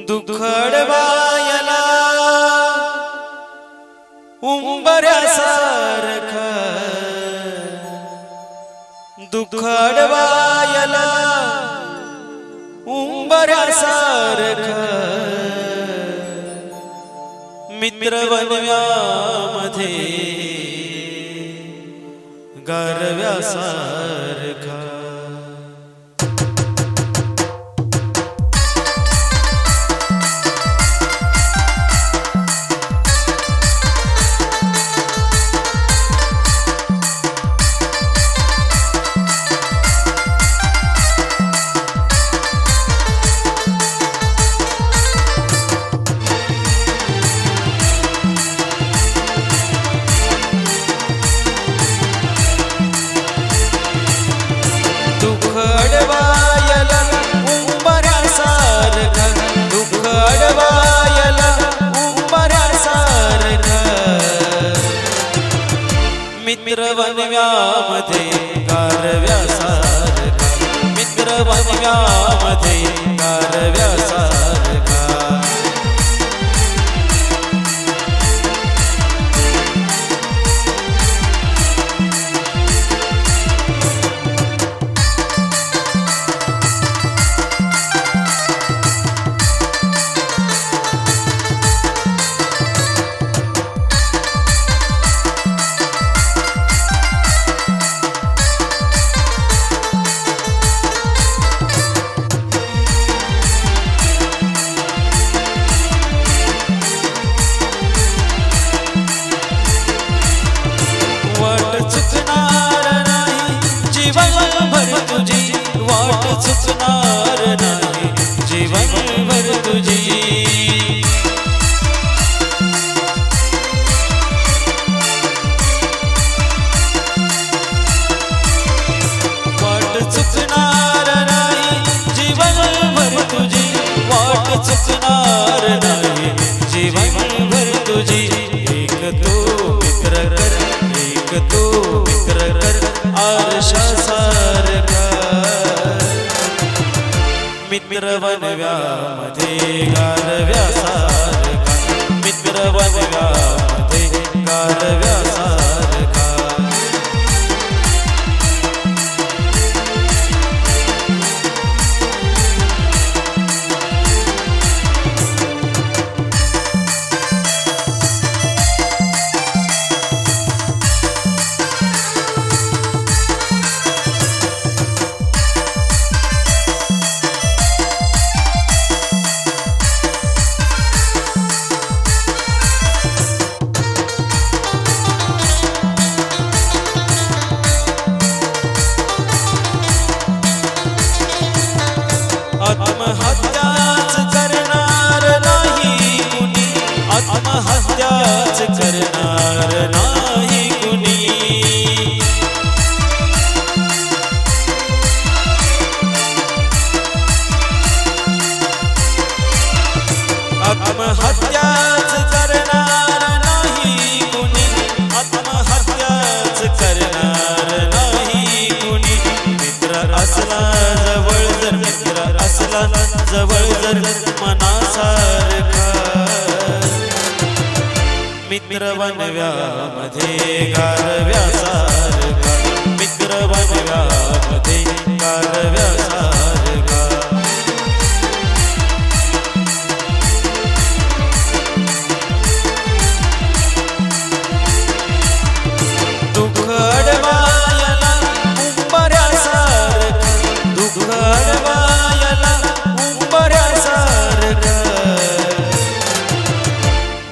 दुःख अडवायला उंबऱ्यासारखा, दुःख अडवायला उंबऱ्यासारखा, मित्र वनव्यामध्ये गारव्यासारखा. दुःख अडवायला उंबऱ्यासारखा, दुःख अडवायला उंबऱ्यासारखा, मित्र वनव्यामध्ये गारव्यासारखा, मित्र वनव्यामध्ये गारव्यासारखा. चुकणार नाही जीवनभर तुझी, वाट चुकणार नाही जीवनभर तुझी. वाट चुकणार नाही जीवनभर तुझी, वाट चुकणार नाही जीवनभर तुझी. एक तू मित्र कर, एक तू मित्र कर आरशासारखा, मित्र वनव्यामध्ये गारव्यासारखा, मित्र वनव्यामध्ये गारव्यासारखा. आत्महत्याच करणार नाही कुणी, आत्महत्याच करणार नाही कुणी. आत्महत्याच करणार नाही कुणी, आत्महत्याच करणार नाही कुणी. मित्र असला जवळ जर, मित्र असला जवळ जर मनासारखा, मित्र वनव्यामध्ये गारव्यासारखा, मित्र वनव्यामध्ये गारव्यासारखा. दुःख अडवायला उंबऱ्यासारखा, दुःख अडवायला उंबऱ्यासारखा,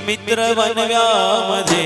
मित्र वनव्यामध्ये